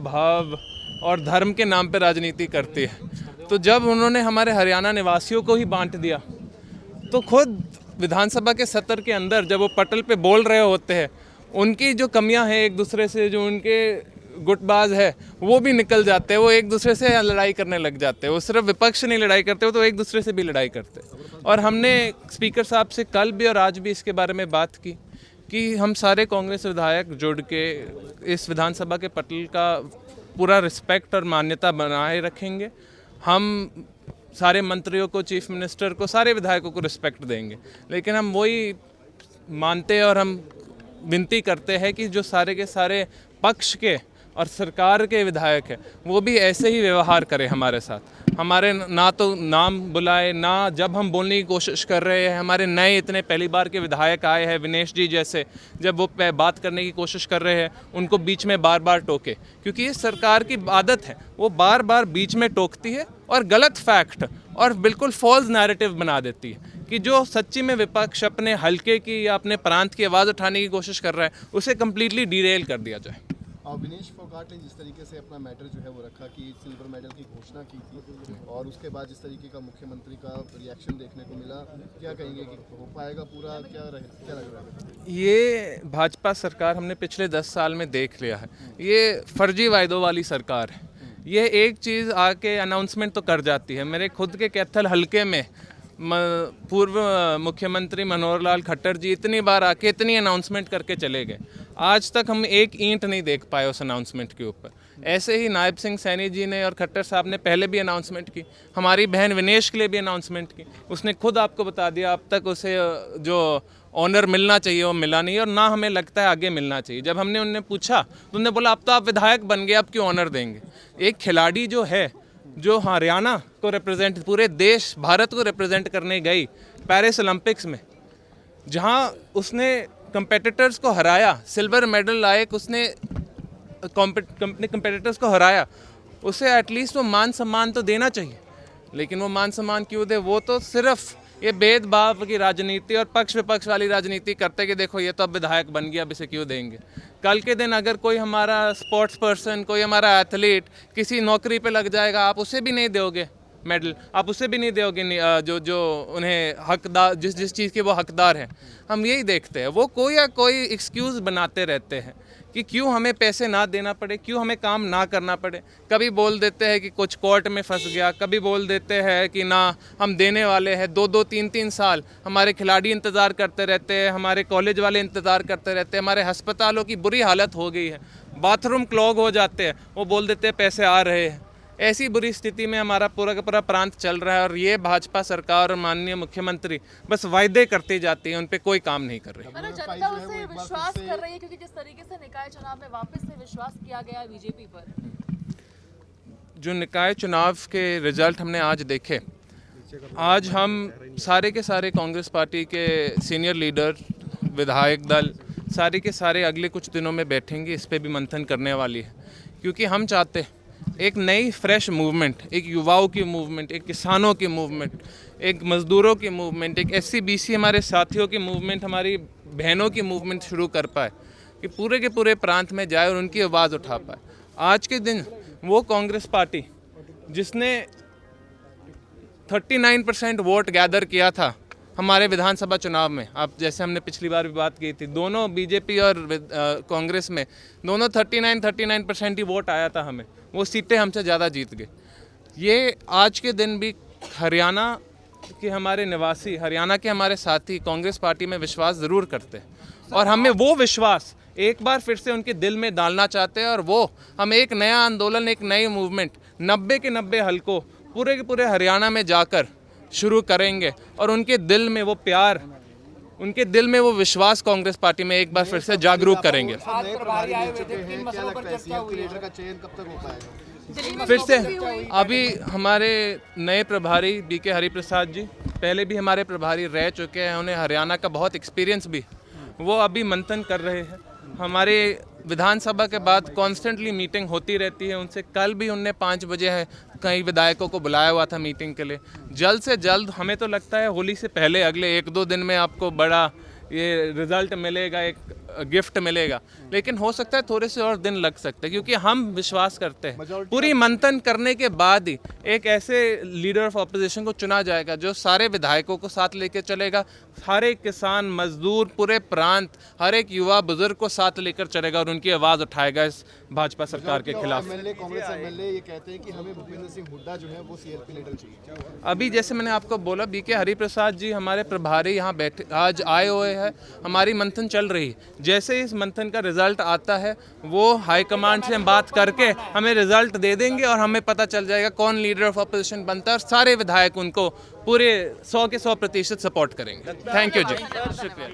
भाव और धर्म के नाम पर राजनीति करती है। तो जब उन्होंने हमारे हरियाणा निवासियों को ही बांट दिया, तो खुद विधानसभा के सत्र के अंदर जब वो पटल पे बोल रहे होते हैं, उनकी जो कमियां हैं एक दूसरे से, जो उनके गुटबाज है वो भी निकल जाते हैं, वो एक दूसरे से लड़ाई करने लग जाते हैं। वो सिर्फ विपक्ष नहीं लड़ाई करते, वो तो एक दूसरे से भी लड़ाई करते हैं। और हमने स्पीकर साहब से कल भी और आज भी इसके बारे में बात की कि हम सारे कांग्रेस विधायक जुड़ के इस विधानसभा के पटल का पूरा रिस्पेक्ट और मान्यता बनाए रखेंगे। हम सारे मंत्रियों को, चीफ मिनिस्टर को, सारे विधायकों को रिस्पेक्ट देंगे, लेकिन हम वही मानते हैं और हम विनती करते हैं कि जो सारे के सारे पक्ष के और सरकार के विधायक हैं वो भी ऐसे ही व्यवहार करें हमारे साथ। हमारे ना तो नाम बुलाए, ना जब हम बोलने की कोशिश कर रहे हैं, हमारे नए इतने पहली बार के विधायक आए हैं विनेश जी जैसे, जब वो बात करने की कोशिश कर रहे हैं उनको बीच में बार बार टोके, क्योंकि ये सरकार की आदत है, वो बार बार बीच में टोकती है और गलत फैक्ट और बिल्कुल फॉल्स नैरेटिव बना देती है कि जो सच्ची में विपक्ष अपने हल्के की या अपने प्रांत की आवाज़ उठाने की कोशिश कर रहा है उसे कम्प्लीटली डिरेल कर दिया जाए। और विनेश फोगाट ने जिस तरीके से अपना मैटर जो है वो रखा कि सिल्वर मेडल की घोषणा की थी और उसके बाद जिस तरीके का मुख्यमंत्री का रिएक्शन देखने को मिला, क्या कहेंगे कि हो पाएगा पूरा, क्या लग रहा है? ये भाजपा सरकार हमने पिछले 10 साल में देख लिया है, ये फर्जी वायदों वाली सरकार है। ये एक चीज़ आके अनाउंसमेंट तो कर जाती है। मेरे खुद के कैथल हलके में पूर्व मुख्यमंत्री मनोहर लाल खट्टर जी इतनी बार आके इतनी अनाउंसमेंट करके चले गए, आज तक हम एक ईंट नहीं देख पाए उस अनाउंसमेंट के ऊपर। ऐसे ही नायब सिंह सैनी जी ने और खट्टर साहब ने पहले भी अनाउंसमेंट की, हमारी बहन विनेश के लिए भी अनाउंसमेंट की, उसने खुद आपको बता दिया अब तक उसे जो ऑनर मिलना चाहिए वो मिला नहीं और ना हमें लगता है आगे मिलना चाहिए। जब हमने उनने पूछा तो उन्होंने बोला अब तो आप विधायक बन गए, अब क्यों ऑनर देंगे। एक खिलाड़ी जो है, जो हरियाणा को रिप्रेजेंट, पूरे देश भारत को रिप्रेजेंट करने गई पेरिस ओलंपिक्स में, जहां उसने कंपेटिटर्स को हराया, सिल्वर मेडल लायक उसने कंपेटिटर्स को हराया, उसे एटलीस्ट वो मान सम्मान तो देना चाहिए। लेकिन वो मान सम्मान क्यों दे? वो तो सिर्फ ये भेदभाव की राजनीति और पक्ष विपक्ष वाली राजनीति करते कि देखो ये तो अब विधायक बन गया, अब इसे क्यों देंगे। कल के दिन अगर कोई हमारा स्पोर्ट्स पर्सन, कोई हमारा एथलीट किसी नौकरी पे लग जाएगा, आप उसे भी नहीं दोगे मेडल, आप उसे भी नहीं दोगे जो उन्हें हकदार, जिस चीज़ के वो हकदार हैं। हम यही देखते हैं, वो कोई या कोई एक्सक्यूज़ बनाते रहते हैं कि क्यों हमें पैसे ना देना पड़े, क्यों हमें काम ना करना पड़े। कभी बोल देते हैं कि कुछ कोर्ट में फंस गया, कभी बोल देते हैं कि ना हम देने वाले हैं। 2-2, 3-3 साल हमारे खिलाड़ी इंतज़ार करते रहते हैं, हमारे कॉलेज वाले इंतज़ार करते रहते हैं, हमारे अस्पतालों की बुरी हालत हो गई है, बाथरूम क्लॉग हो जाते हैं, वो बोल देते हैं पैसे आ रहे हैं। ऐसी बुरी स्थिति में हमारा पूरा का पूरा प्रांत चल रहा है और ये भाजपा सरकार और माननीय मुख्यमंत्री बस वायदे करती जाती है, उन पे कोई काम नहीं कर रही। जनता उससे विश्वास कर रही है क्योंकि जिस तरीके से निकाय चुनाव में वापस से विश्वास किया गया है बीजेपी पर। जो निकाय चुनाव के रिजल्ट हमने आज देखे, आज हम सारे के सारे कांग्रेस पार्टी के सीनियर लीडर, विधायक दल सारे के सारे अगले कुछ दिनों में बैठेंगे, इस पे भी मंथन करने वाली है। क्योंकि हम चाहते एक नई फ्रेश मूवमेंट, एक युवाओं की मूवमेंट, एक किसानों की मूवमेंट, एक मज़दूरों की मूवमेंट, एक SC BC हमारे साथियों की मूवमेंट, हमारी बहनों की मूवमेंट शुरू कर पाए कि पूरे के पूरे प्रांत में जाए और उनकी आवाज़ उठा पाए। आज के दिन वो कांग्रेस पार्टी जिसने 39% वोट गैदर किया था हमारे विधानसभा चुनाव में, आप जैसे हमने पिछली बार भी बात की थी, दोनों बीजेपी और कांग्रेस में दोनों 39% ही वोट आया था हमें, वो सीटें हमसे ज़्यादा जीत गए। ये आज के दिन भी हरियाणा के हमारे निवासी, हरियाणा के हमारे साथी कांग्रेस पार्टी में विश्वास ज़रूर करते हैं और हमें वो विश्वास एक बार फिर से उनके दिल में डालना चाहते हैं और वो हम एक नया आंदोलन, एक नई मूवमेंट 90 के 90 हलकों पूरे के पूरे हरियाणा में जाकर शुरू करेंगे और उनके दिल में वो प्यार, उनके दिल में वो विश्वास कांग्रेस पार्टी में एक बार फिर से जागरूक करेंगे। फिर से अभी हमारे नए प्रभारी BK हरिप्रसाद जी पहले भी हमारे प्रभारी रह चुके हैं, उन्हें हरियाणा का बहुत एक्सपीरियंस भी, वो अभी मंथन कर रहे हैं। हमारे विधानसभा के बाद कॉन्स्टेंटली मीटिंग होती रहती है उनसे। कल भी उनने 5 बजे है कई विधायकों को बुलाया हुआ था मीटिंग के लिए। जल्द से जल्द, हमें तो लगता है होली से पहले अगले 1-2 दिन में आपको बड़ा ये रिज़ल्ट मिलेगा, एक गिफ्ट मिलेगा, लेकिन हो सकता है थोड़े से और दिन लग सकते हैं, क्योंकि हम विश्वास करते हैं पूरी मंथन करने के बाद ही एक ऐसे लीडर ऑफ ऑपोजिशन को चुना जाएगा जो सारे विधायकों को साथ लेकर चलेगा, हर एक किसान मजदूर पूरे प्रांत, हर एक युवा बुजुर्ग को साथ लेकर चलेगा और उनकी आवाज़ उठाएगा इस भाजपा सरकार के खिलाफ। एमएलए कांग्रेस एमएलए ये कहते हैं कि हमें भूपेंद्र सिंह हुड्डा जो है वो सीएलपी लीडर चाहिए। अभी जैसे मैंने आपको बोला, बीके हरिप्रसाद जी हमारे प्रभारी यहाँ बैठे आज आए हुए हैं, हमारी मंथन चल रही है। जैसे इस मंथन का रिजल्ट आता है वो हाईकमांड से हम बात करके हमें रिजल्ट दे देंगे और हमें पता चल जाएगा कौन लीडर ऑफ अपोजिशन बनता है और सारे विधायक उनको पूरे 100 के 100% सपोर्ट करेंगे। थैंक यू जी, शुक्रिया।